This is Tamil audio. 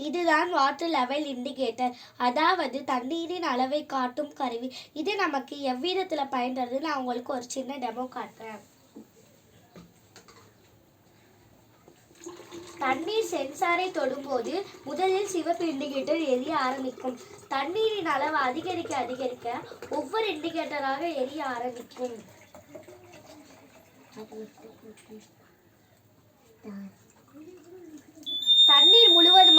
இதுதான் வாட்டர் லெவல் இண்டிகேட்டர், அதாவது தண்ணீரின் அளவை காட்டும் கருவி. இது நமக்கு எவ்விதத்தில் பயன்படுறது நான் உங்களுக்கு ஒரு சின்ன டெமோ காட்டுறேன். தண்ணீர் சென்சாரை தொடும்போது முதலில் சிவப்பு இண்டிகேட்டர் எரிய ஆரம்பிக்கும். தண்ணீரின் அளவு அதிகரிக்க அதிகரிக்க ஒவ்வொரு இண்டிகேட்டராக எரிய ஆரம்பிக்கும். தண்ணீர் முழுவதுமாக